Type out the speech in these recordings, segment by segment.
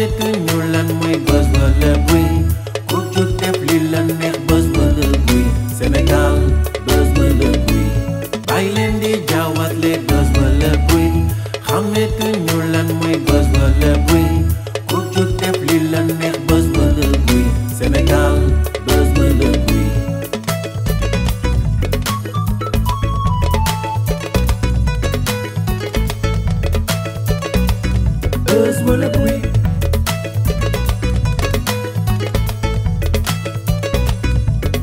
xameetu ñu lan mooy buzz wala bruit ku jóg def li la neex buzz wala bruit Sénégal buzz wala bruit bàyyi leen di jaawatle buzz wala bruit xameetu ñu lan mooy buzz wala bruit ku jóg def li la neex buzz wala bruit Sénégal buzz wala bruit buzz wala bruit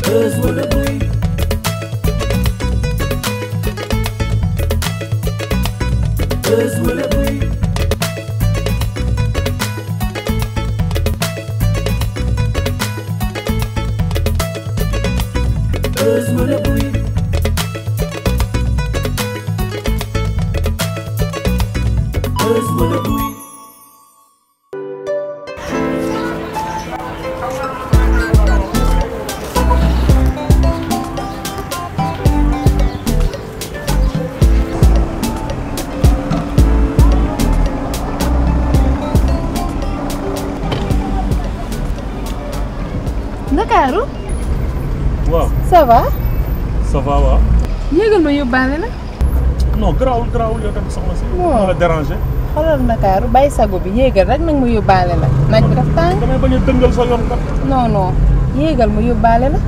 buzz wala bruit buzz wala bruit buzz wala bruit buzz wala bruit Ndakaaru. waaw ça va. ça va waaw. yéegal ma yóbbaale la. non garaawul yow tamit soxna si. non la déranger. xoolal Ndakaaru bàyyi sago bi yéegal rek nag ma yóbbaale la naaj bi dafa tàng. damay bañ a dëngal sa yoon kat. non yéegal ma yóbbaale la.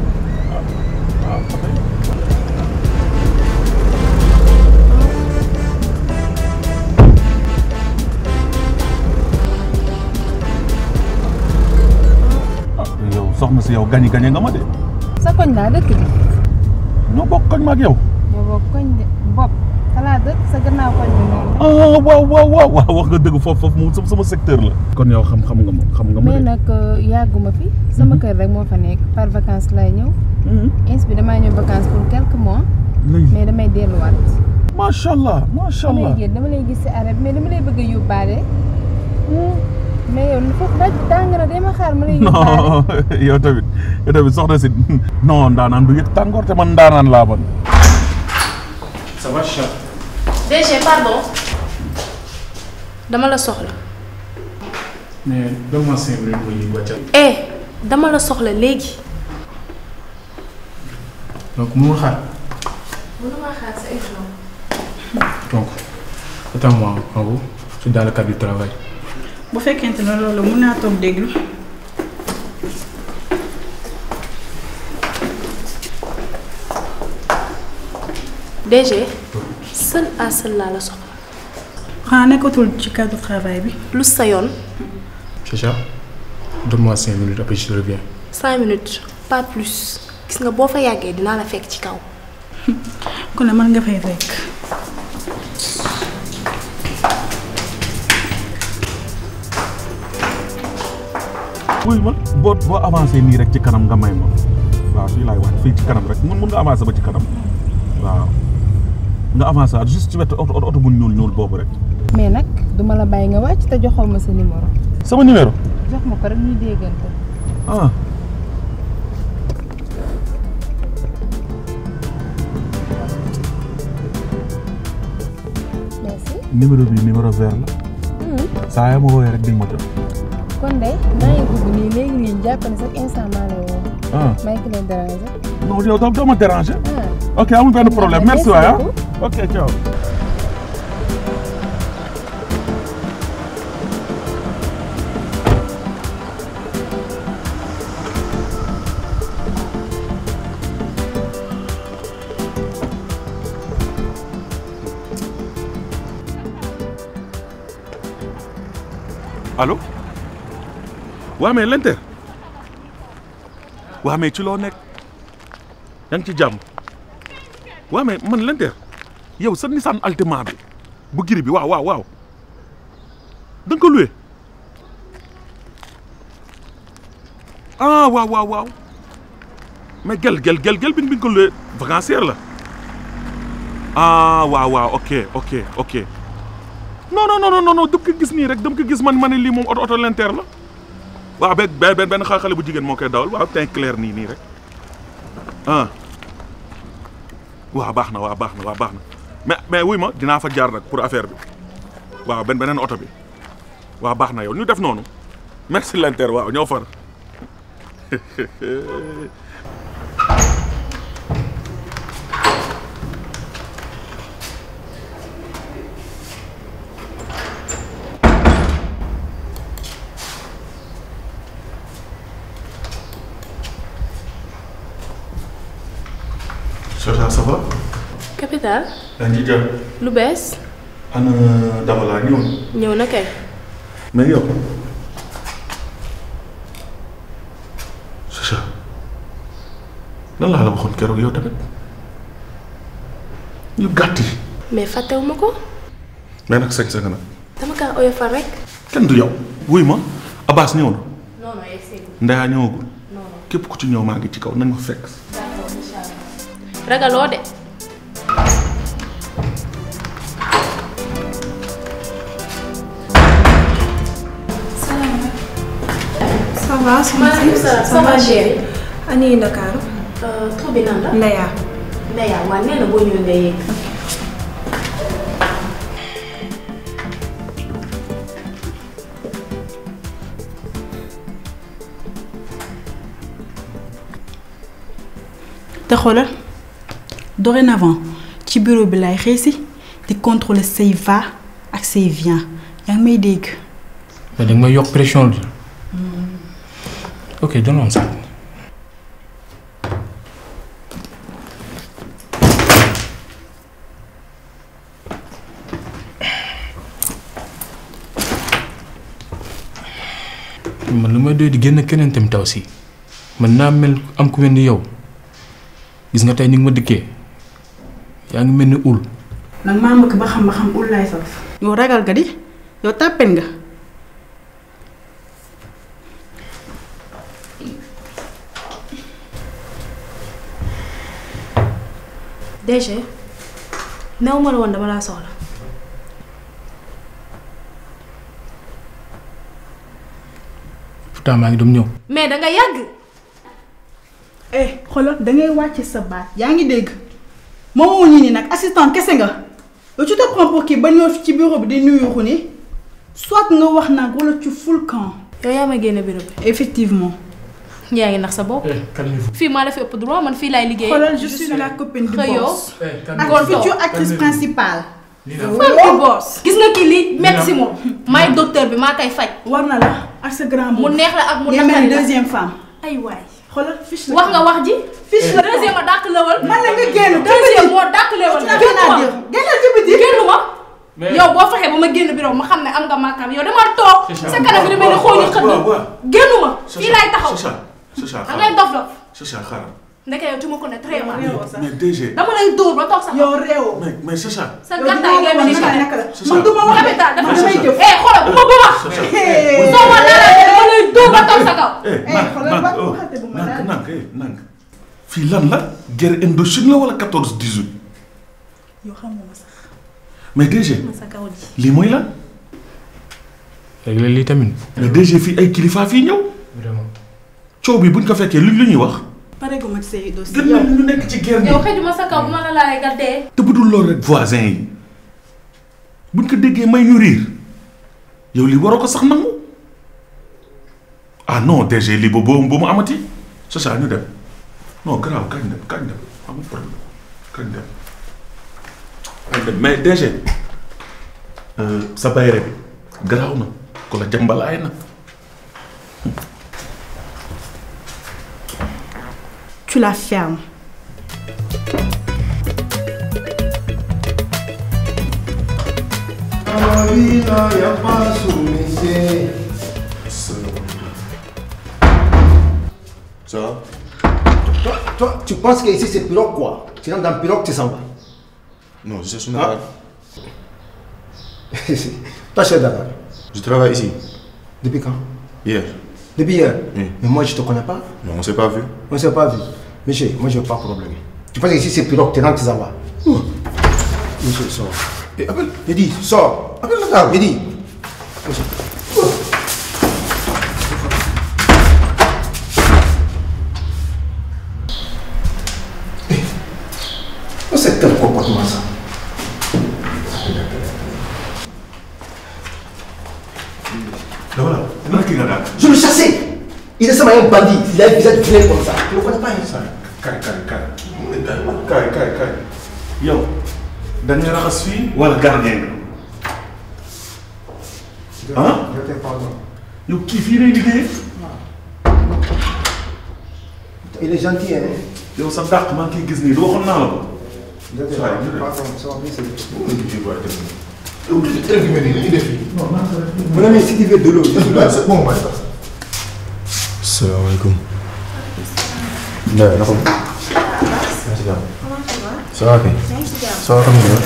yow soxna si yow gañe nga ma de. sa koñ laa dëkk bi. ñoo bokk koñ ma ak yow. ñoo bokk koñ de bopp fa laa dëkk sa gannaaw koñ bi noonu. waaw wax nga dëgg foofu moom sama secteur la. kon yow xam nga ma mais nag yàgguma fi. sama kër rek moo fa nekk par vacances lay ñëw. ins bi damaa ñëw vacances pour quelques mois. mais damay delluwaat. macha allah dama lay gis si arab mais dama lay bëgg a yóbbaale. mais yow foofu daj tàng na dama xaar ma lay yóbbaale. non yow tamit soxna si non ndaanaan du yëg tàngoor te man ndaanaan laa ban. ça va chat. DG pardon dama la soxla. mais donne-moi 5 minutes ma yëg wàccal. dama la soxla léegi. donc mënul xaar. mënuma xaar sa échelon. donc attends-moi en haut je suis dans le cadre du travail. bu fekkente ne loolu mën naa toog déglu. DG seul à seul laa la soxla. xanaa nekkatul ci cadre travail bi. lu sa yoon. Chacha donne-moi 5 minutes après je reviens. 5 minutes pas plus gis nga boo fa yàggee dinaa la fekk ci kaw. kon nag mën nga fay fekk. wuy ma boo avancé nii rek ci kanam nga may ma waaw fii laay wax fii ci kanam rek mun nga avancé ba ci kanam waaw nga avancé waat juste ci wetu oto bu ñuul boobu rek. mais nag duma la bàyyi nga wàcc te joxoo ma sa numéro. sama numéro. jox ma ko rek ñuy déggante. merci. numéro bi numéro vert la. saa yoo ma woowee rek di nga ma jot. kon de maa ngi dugg nii léegi jàpp ne chaque instant maa lay woo. maa ngi leen déranger. non yow doo ma déranger. ok amul benn problème merci waay ok ciao. allo. waa mais Lenter waa mais ci loo nekk yaa ngi ci jàmm waa mais man Lenter yow sa Nissan Altima bi bu giri bi waaw da nga ko loué waaw mais gel bi nga ko loué vacancière la waaw ok non dama ko gis nii rek dama ko gis man ne lii moom oto Lenter la waaw benn xale bu jigéen moo koy dawal waaw teint clair nii rek waaw baax na mais wuy ma dinaa fa jaar nag pour affaire bi waaw beneen oto bi waaw baax na yow ñu def noonu merci Linter waaw ñoo far. Ça va? Capital. yaa ngi jàpp. lu bees. ana dama laa ñëw. ñëw na kay. mais yow. Chacha lan laa la waxoon keroog yow tamit ñu gàtt yi. mais fàttewuma ko. mais nag sañ-sañ nag. dama kaa oyofal rek. kenn du yow. wuy ma Abbas ñëw na. non non yegg si. Ndeya ñëwagul. non non képp ku ci ñëw maa ngi ci kaw nañ ma fekk. d'accord incha allah. ragaloo de. ça va maaleykum salaam ça va chérie. ani Dakar. tur bi nan la. Ndeya. Ndeya waaw nee na boo ñëwee nga yegg. te xoolal dorénavant ci bureau bi lay xëy si di contrôler say va ak say vient yaa ngi may dégg. mais da nga may yokk pression bi. ok donne-moi ça. man lu may doy di génn keneen tam taw si man naa mel am ku mel ni yow gis nga tey ni nga ma dikkee yaa ngi mel ni ul. nag maa mbëkk ba xam ul laay saf. yow ragal nga di yow tàppen nga. DG néew ma la woon dama laa soxla. pourtant maa ngi doon ñëw. mais da nga yàgg. xoolal da ngay wàcce sa baat yaa ngi dégg moomoo ñi ni nag assistant kese nga yow tu te prends pour kii ba ñëw ci bureau bi di nuyuuxu ni soit nga wax nag wala ci full camp. yow yaa ma génne bureau bi. effectivement. yaa ngi nax sa bopp. calmez-vous. fii maa la fi ëpp droit man fii laay liggéey. xoolal je suis la copine du xëyoo. boss. Gonto. ak future actrice principale. femme du boss. gis nga kii li metti si moom. maay docteur bi maa koy faj. war na la ak sa grand mu neex la ak mu naqari naqari la deuxième femme. ay waay. xoolal fiche la wax nga wax ji. fiche la deuxième ma dàq lewal. man la nga génn deuxième moo dàq lewal. génnal ci biti. génnu ma. yow boo fexee ba ma génn bureau ma xam ne am nga maakaam yow dama toog. sa kanam bi damay ne xooñu xëdd. génnu ma fii laay taxaw. Chacha da ngay dof dof. Chacha xaaral. ndeke yow tu me connais très mal. mais DG. dama lay dóor ba toog sax. yow réew. mais Chacha. sa gàttaay ngay mel ni xale. man du ma wax capital dafa damay jëf. xoolal bu ma ba wax. soo ma laalee dama lay dóor ba toog sa kaw. nank fii lan la guerre Indochine la wala 14-18. yow xam nga ma sax. mais DG. ma sa kaw ji. lii mooy lan. léegi lii tamit. mais DG fii ay kilifa fii ñëw. vraiment. coow bi buñ ko fekkee lu ñuy wax. pare gu ma ci say dossier. gën na ñu nekk ci guerre bi. yow xëjuma sa kaw bu ma la laalee nga dee. te bu dul loolu rek voisin yi buñ ko déggee may ñu riir yow lii waroo ko sax nangu ah non DG lii ba boobu mu amati Chacha ñu dem non grave kañ dem amul problème kañ dem mais DG sa bayre bi garaaw na ko la jàmbalaay na. tu la fermes. Ça va? Toi, tu penses que ici c'est pirogue quoi? Tu rentres dans pirogue, tu s'en vas. Non, je suis Dakar. Toi, tu es Dakar. Je travaille ici. Depuis quand? Hier. Depuis hier? Oui. Mais moi, je te connais pas. Non, on ne s'est pas vu. On ne s'est pas vu. Monsieur, moi, je n'ai pas de problème. Tu penses que ici c'est pirogue, tu rentres, tu s'en vas. Monsieur, sors. Et appelle. Mehdi, sors. Appelle le gars. Mehdi. Monsieur. C'est quel comportement ça? Voilà, nan kii nga daal. Il est seulement un bandit. Il a un visage vilain comme ça. Tu le connais pas, hein? Kay. Yow dañ nga raxas fii wala gardien nga. ah. yow kii fii lay liggéey. Il est gentil, hein? yow sa dàq maa ngi koy gis nii du waxoon naa la ko. Mon ami, si tu veux de l'eau, c'est bon, moi. Salaamaaleykum. Ndeye naka ma. ça va kay. ça va alhamdulilah.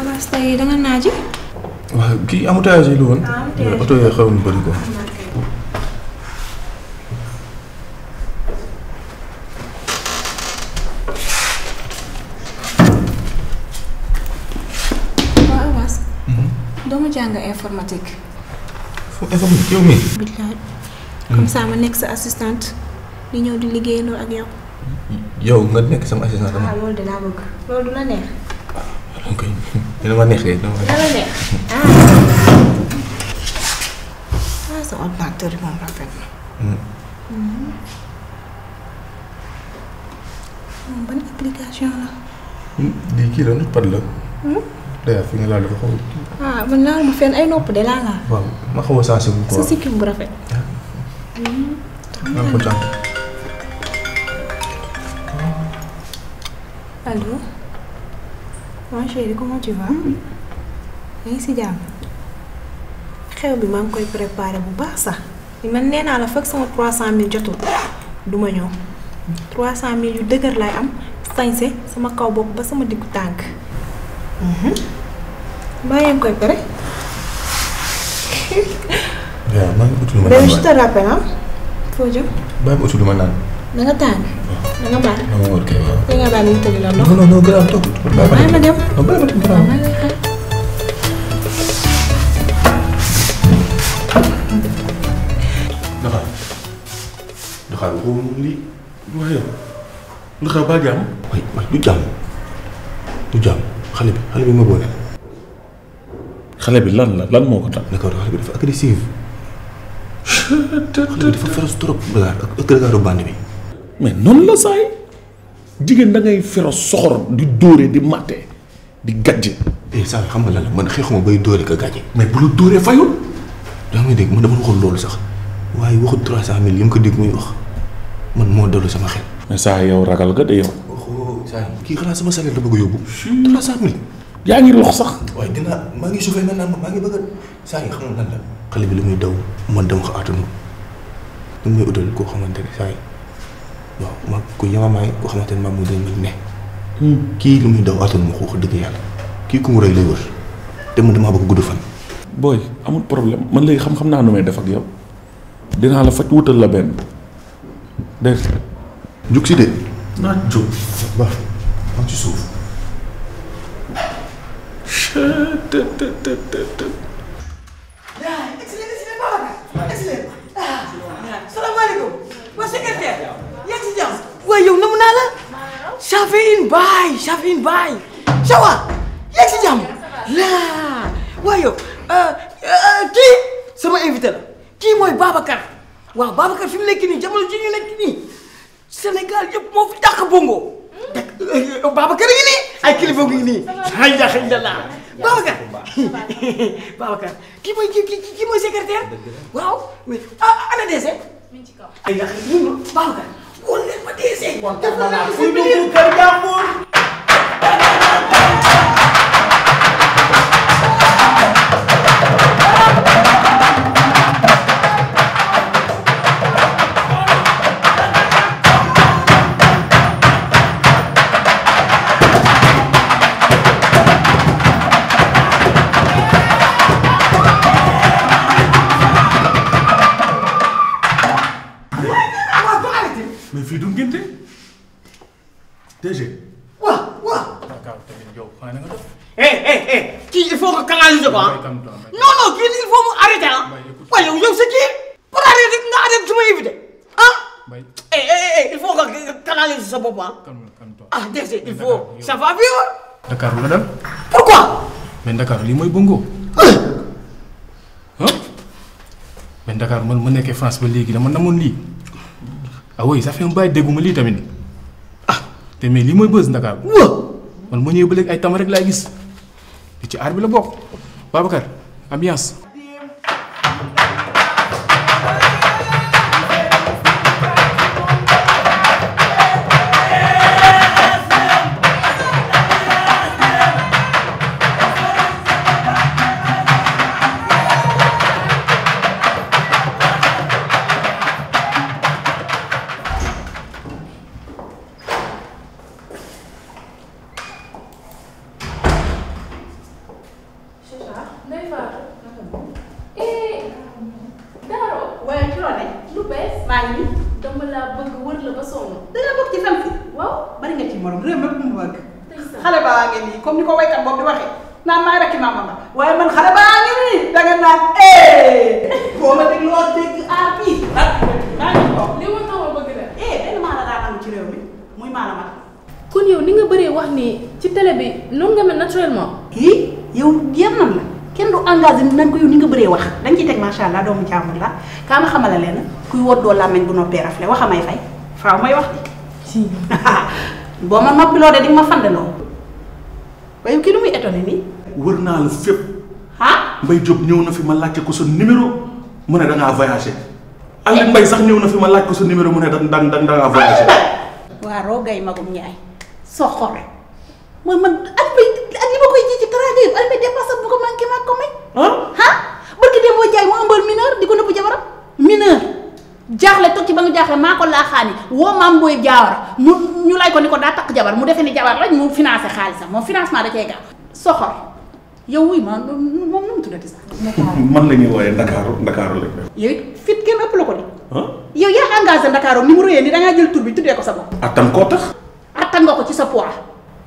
Abass tey danga naaji. waaw kii embouteillage yi la woon. oto yi xaw na bëri ko. waaw Abass. doomu jàng informatique. informatique yow mii. billaay. comme ça ma nekk sa assistante di ñëw di liggéeyandoo ak yow. yow nga nekk sama assistant ah loolu de laa bëgg loolu du la neex. ok dina ma neex de dina ma neex. dala neex sa ordinateur bi moom rafet na. moom ban application la. lii kii la noppat la. d'ailleurs fi nga laal dafa xaw ah man laal ma fenn ay nopp de laa laal. waaw ma xaw a sensible quoi. sa sikkim bu rafet. maa ko tànn. Allô. Ma chérie, comment tu vas? yaa ngi si jàmm. xew bi maa ngi koy préparé bu baax sax. man nee naa la fekk sama 300000 jotul du ma ñëw. 300000 yu dëgër laay am sañse sama kaw bopp ba sama diggu tànk. mbaa yaa ngi koy pare. waaw maa ngi utul ma mais naan je te rappelle ah. foo jëm. bàyyi ma utul ma naan. da nga tàng. da nga baax. maa ngi woon kay waaw. da nga bàyyi mu tëdd la ndox. non gën toog. bàyyi ma dem. non bàyyi ma dem waaw maa ngi lay xaar. Ndaxaar waxoo lii waaye Ndaxaar baa jàmm. waay du jàmm xale bi ma boole. xale bi lan moo ko tax. d'accord xale bi dafa agressif. xale bi dafa féroce trop ak regard bande bi. mais noonu la saay jigéen da ngay féroce soxor di dóore di matte di gàjje. saa xam nga lan la man xeexuma bay dóore ka gàjje. mais bu la dóoree fayul. daa may dégg man dama waxoon loolu sax waaye waxut 300000 yi mu ko dégg muy wax man moo dellu sama xel. mais saa yow ragal nga de yow. saa kii xanaa sama salaire la bëgg a yóbbu. 300000. yaa ngi lox sax. waaye maa ngi chauffé maintenant maa ngi bëgg a saa yi xam nga lan la. xale bi li muy daw man dama ko aatanu nu muy utal koo xamante ne saa yi waaw ma ku yamamaay koo xamante ne maam mu dañ mel ne. kii li muy daw aatanu ma ko dëgg yàlla kii ku mu rëy lay wër te man damaa bëgg gudd fan. booy amul problème man léegi xam naa nu may def ak yow dinaa la faj wutal la benn dégg nga. jug si de. naa jóg. ba maa ci suuf. salaamaaleykum. waa secrétaire. yaa ngi si jàmm. waaye yow namu naa la. ça fait une baille. ça va. yaa ngi si jàmm. laa. waaye yow kii sama invité la. kii mooy Babacar. waaw Babacar fi mu nekk nii jamono ji ñu nekk nii Sénégal yëpp moo fi dàq bongo. Babacar yi nii ay kilifa ngi nii. alhamdulilah Babacar kii mooy secrétaire. waaw mais ana DC. ay yàq yi ñu Babacar wóor leen ma DC. def na la fu dugg kër jàmbur. mais fii du ngénte DG. waaw. kii il faut que canaliser ko ah. non kii il faut mu arrêter ah. waaye yow c'est kii pour arrêter nga arrêter su ma éviter ah. il faut que canaliser sa bopp ah. ah DG il faut ça va bien. Dakar la dem. pourquoi. mais Dakar lii mooy bongo. mais Dakar man ma nekkee France ba léegi dama namoon lii ah oui ça fait un bail dégguma lii tamit te mais lii mooy buzz Dakar. man ma ñëwee ba léegi ay tam rek laay gis li ci aar bi la bokk Babacar ambiance. comme ni ko waykat boobu di waxee naan maay rakki maama ma waaye man xale baa ngi nii danga naan boo ma dégg loo dégg fii maa ngi ko li ma taw a bëgg la benn maa la daan am ci réew mi muy maa la mat kon yow ni nga bëree wax ni ci télé bi noonu nga mel naturellement. kii yow yem nam la kenn du engagé ni nan ko yow ni nga bëree wax dañ ciy teg macha allah doomu jàmbur la kaa ma xamala leen kuy woddoo làmmeñ bu noppee rafle waxa may fay faaw may wax di boo ma noppiloo de di nga ma fandaloo waaye kii lu muy étonné nii. wër naa la fépp. Mbaye Diop ñëw na fi ma laajte ko sa numéro mu ne da ngaa voyagé. Aliou Mbaye sax ñëw na fi ma laaj ko sa numéro mu ne da ngaa voyagé. waa Rogay Magum Ndiaye soxor mooy man ak li ma koy ji ci teraanga yëpp Aliou Mbaye dépassé bu ko manqué maa ko may. barki dem boo jaay mu ëmbal mineur di ko nëbb jabaram mineur jaaxle toog ci ba nga jaaxle maa ko laaxaani woo maam booy jaawara mu ñu lay ko ni ko daa takk jabar mu defee ni jabar lañ mu financé xaalisam moom financement da cee gaaw soxor yow wuy ma moom nu mu tuddati sax. man la ñuy wooyee Ndakaaru la. yow it fit kenn ëpp la ko di. yow yaa engagé Ndakaaru ni mu rëyee ni da ngaa jël tur bi tuddee ko sa bopp. attan koo tax. attan nga ko ci sa poids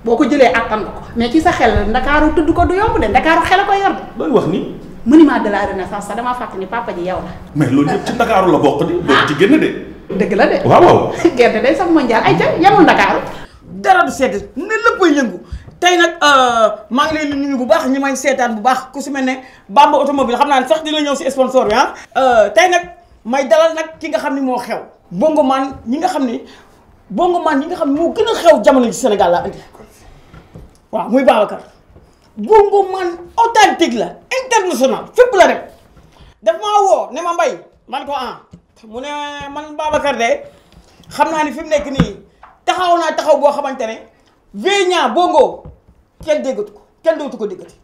boo ko jëlee attan nga ko mais ci sa xel Ndakaaru tudd ko du yomb de Ndakaaru xel a koy yor de. looy wax ni. monument de la renaissance sax damaa fàttali ni papa ji yow la. mais loolu yëpp ci Ndakaaru la bokk di. loolu ci génn de. dëgg la de. waaw. gerte day sax mondial ay ca yamul Ndakaaru. dara du sedd ne léppay yëngu tey nag maa ngi leen di nuyu bu baax ñi may seetaan bu baax ku si mel ne Bamba automobile xam naa ne sax dina ñëw si sponsor bi tey nag may dalal nag ki nga xam ni moo xew. bongo man ñi nga xam ni moo gën a xew jamono ci Sénégal laa andi waaw muy Babacar. bongo man authentique la international fépp la rek daf maa woo ne ma Mbaye man ko mu ne man Babacar de xam naa ni fi mu nekk nii taxaw naa taxaw boo xamante ne Vénia bongo kenn déggatu ko kenn dootu ko déggati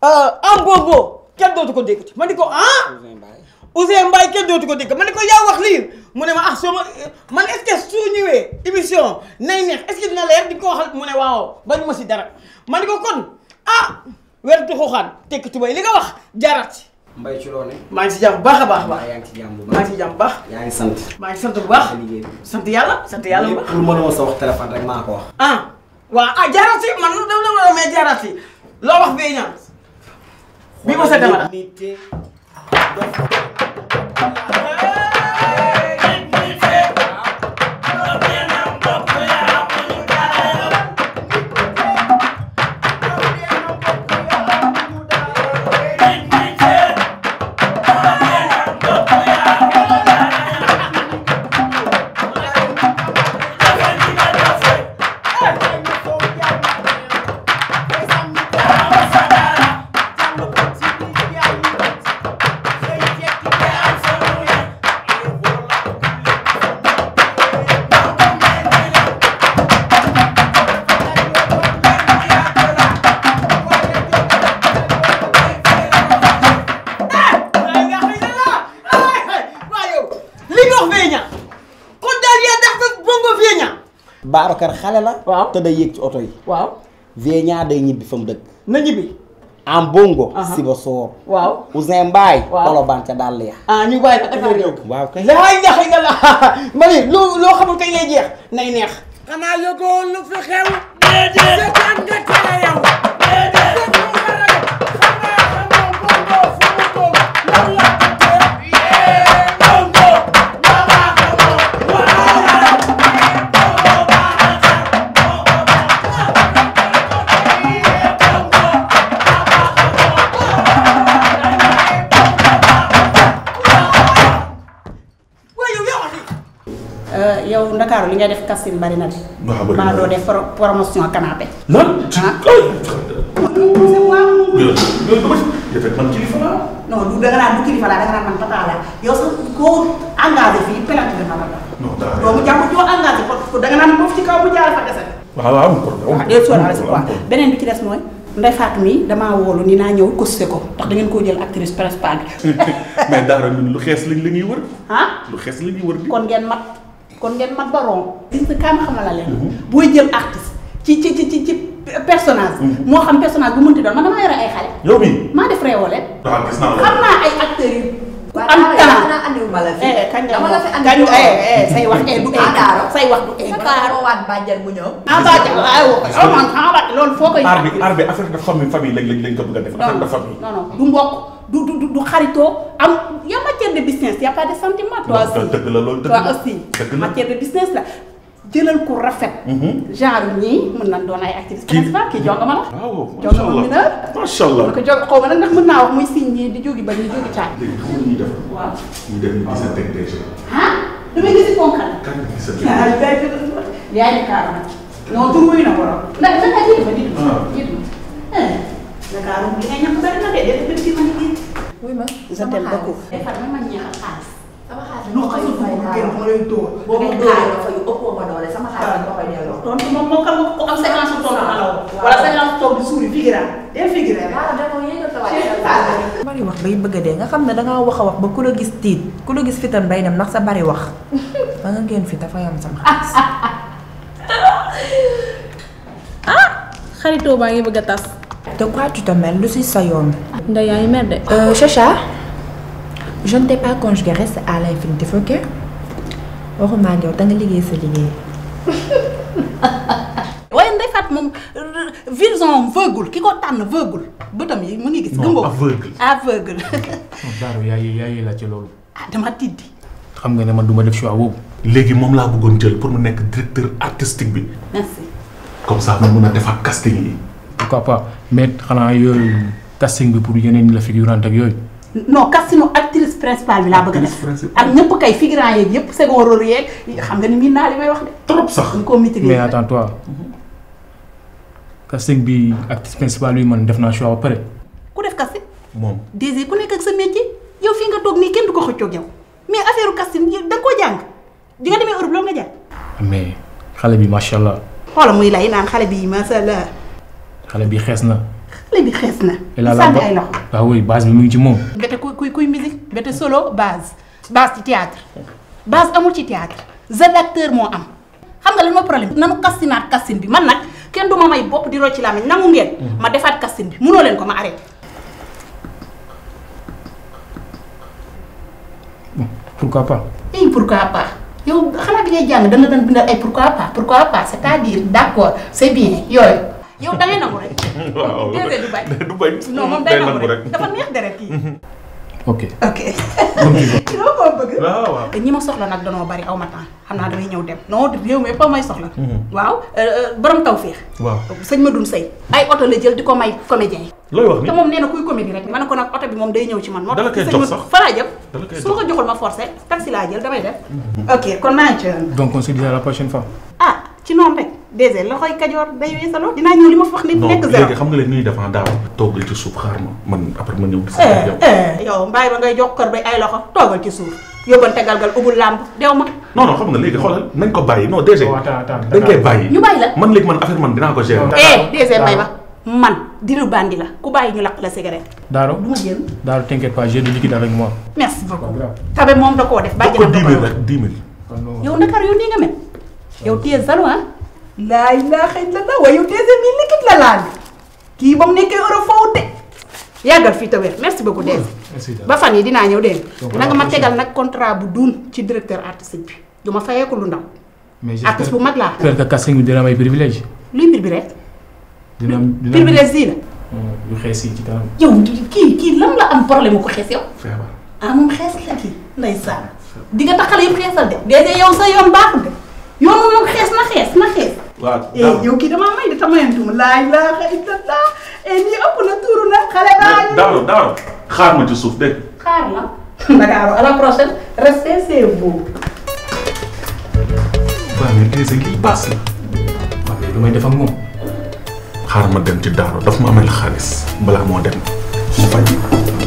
am bongo kenn dootu ko déggati ma ni ko Ouzin Mbaye kenn dootu ko dégg ma ni ko yaa wax lii mu ne ma soo man est-ce que su ñëwee émission nay neex est-ce que dina leer di ko waxal mu ne waaw bañu ma si dara ma ni ko kon wertu xuuxaan tekki tubay li nga wax jaaraat ci. Mbaye ci loone maa ngi si jàmm bu baax a baax. yaa ngi ci jàmm bu baax maa ngi si jàmm bu baax. yaa ngi sant. maa ngi sant bu baax. sant yàlla sant yàlla bu baax. pour mënoo sa wax téléphone rek maa ko wax. waaw jaaraat si man lu dama mais jaaraat si loo wax bee ñaan bii ma sa dama Babacar xale la. waaw te day yéeg ci oto yi. waaw. Vénia day ñibbi fa mu dëkk. na ñibbi. am bongo. Sibassor. waaw. Ouzin Mbaye. waaw Colobane ca dàll ya. ñu bàyyi nag affaire yow. waaw kay. laay jaxe nga la ma ne loo xamul kay lay jeex nay neex. xanaa yëgoo lu fi xew. déedéet nga teel yow. yow Ndakaaru li ngay def casting bari na de. waaw bari na maa doo def promotion canapé. lan ci man kilifa laa. non du danga naan du kilifa laa danga naan man papa laa yow sax koo engagé fii pelante dina la. non daa doomu jàmm joo engagé ko danga naan foofu ci kaw mu jaar fa dese. waaw waaw amul problème. waaw déedéet sóoraale si quoi beneen bi ci des mooy Ndeye Fatou mi damaa wóolu ni naa ñëw costé ko ndax da ngeen koo jël actrice principale bi. mais daara ñun lu xees lañ la ñuy wër. ah lu xees la ñuy wër bi. kon ngeen mat ba ron. gis nga kaay ma xamal la leen. booy jël artiste ci personnage. moo xam personnage bu mënti doon man damaa yore ay xale. yow mii maa def réewale. waaw gis naa la xam naa ay acteurs yu. am talent kañ say wax du say wax du loolu foo koy. aar bi affaire de famille lañ ko bëgg a def. affaire de famille. non non du mbokk du xaritoo am y a matière de business y a pas de sentiment. toi aussi dëgg la loolu dëgg toi aussi matière de business la. jëlal ko rafet. genre ñii mën nañ doon ay actrices principales kii jonga ma la. waaw jonga ma mineur. macha allah ko jóg xaw ma nag ndax mën naa wax muy signe ñii di jógi ba ñu jógi caay. léegi xam nga ñuy def. waaw ñu dem gisante ak DG. ah damay gis ponkal. kan nga gisante. yaay ne kaara nag. non tur wuyu na borom. ndax da ngaa jiitu ba jiitu. jiitu Dakar li ngay ñàkk bari na de de ci man gi. wuy ma je t'aime beaucoup. defar ma ñeexal xaalis. sama xaalis lu xasul fay naa la ma lay dóor. boo ma dóoree ma fay ëppoo ma doole sama xaalis ma koy delloo. tontu moom moo xam nga ko am séquence tontu ma la wala séquence toog di suuri figurant del figurant. waaw dama yéegal sa waay. bari wax bay bëgg a dee nga xam ne dangaa wax a wax ba ku la gis tiit ku la gis fitam bay dem ndax sa bari wax ba nga génn fi dafa yam sama xaalis. xaritoo baa ngi bëgg a tas. de quoi tu te mêles lu si sa yoon. Ndeye yaa ngi mer de. Chacha je ne t'ai pas conjugué reste à l'infinitif ok waxuma ak yow da nga liggéey sa liggéey. waaye Ndeye Fatou moom vision aveugle ki ko tànn aveugle bëtam yi mu ngi gis. non aveugle aveugle. Daaru yaay la ci loolu. ah dama tiddi. xam nga ne man du ma def choix boobu. léegi moom laa bëggoon jël pour mu nekk directeur artistique bi. merci. comme ça ma mën a defaat casting yi. pourquoi pas mais xanaa yooyu casting bi pour yeneen la figurante ak yooyu. non casting actrice principale bi laa bëgg a def. ak ñëpp kay figurant yeeg yëpp second rôle yeeg xam nga ni miin naa li may wax de. trop sax ñu ko maîtriser. mais attends toi casting bi actrice principale bi man def naa choix ba pare. ku def casting. moom déjà ku nekk ak sa métier yow fii nga toog nii kenn du ko xëccoog yow mais affaire casting da nga koo jàng di nga demee Europe loolu nga jàng. mais xale bi macha allah. xoolal muy lay naan xale bi macha allah. xale bi xees na. xale bi xees na. sànni ay loxo. waaw oui base bi mu ngi ci moom. bete kuy musique bete solo base ci théâtre base amul ci théâtre jeune acteur moo am xam nga lan mooy problème nanu kastinaat casting bi man nag kenn du ma may bopp di rocc làmmiñ nangu ngeen ma defaat casting bi munoo leen ko ma arrêté. pourquoi pas. pourquoi pas yow xanaa bi ngay jàng dana doon bindal ay pourquoi pas c'est-à-dire d'accord c'est bien yooyu. yow da ngay nangu rek. waaw déedéet du bañ. du bañ. non moom day nangu rek dafa neex deret kii. ok. loo ko bëgg. waaw. ñi ma soxla nag danoo bari aw ma temps xam naa damay ñëw dem non réew mi pas may soxla. waaw borom tawfeex. waaw sëñ Madoune Seye. ay oto la jël di ko may comédien yi. looy wax ni te moom nee na kuy comédie rek ma ne ko nag oto bi moom day ñëw ci man. dala koy jox sax fa laa jëm. dala koy su ma ko joxul ma forcé taxi laa jël damay def. ok kon naa ci. donc on se dit à la prochaine fois. ah ci noonu rek déjà loxoy kajoor day weesaloo. dinaa ñëw li ma fa wax ni nekk zéro. léegi xam nga léegi ñuy def daaw toogal ci suuf xaar ma man après ma ñëw. yow mbaay ba ngay jox kër bay ay loxo toogal ci suuf yóbbante galgal ubul làmb dew ma. non xam nga léegi xoolal nañ ko bàyyi non DG. dañ koy bàyyi. ñu bàyyi la man léegi man affaire man dinaa ko gérer. DG mbay ba man diru bandi la ku bàyyi ñu lakk la cigarette. Daaro du ma jël. Daaro t'inquiète pas j'ai du liquide avec moi. merci beaucoup. tabe moom da koo def. bàjj na ko 10 000 rek 10 000. yow Ndakaaru yow nii nga mel yow téye zalo ah. laa ilaaha illallah waaye yow DG mii liquide la laal kii ba mu nekkee euro foofu de yàggal fii te wér merci beaucoup DG. ba fan yi dinaa ñëw dégg nga nga ma tegal nag contrat bu duun ci directeur artistique bi du ma fayee ko lu ndaw. mais artiste bu mag laa. j'espère que casting bi dina am ay privilège. luy mbir bi rek. dina am privilège yi la. yu xees yi ci kanam. yow kii lan la am problème mu ko xees yow. feebar. ah moom xees la kii ndeysaan di nga taxale yëpp xeesal de DG yow sa yoon baaxul de yoon moom xees na xees. waaw yow kii damaa may de tamayantuma laa ilaaha illallah lii ëpp na tuuru na xale baa Daaro xaar ma ci suuf dégg xaar la Ndakaaru à la prochaine restez chez vous. waaw mais déjà lii baas la. waaw mais lu may def ak moom. xaaral ma dem ci daaro daf ma amel xaalis balaa moo dem mu faj.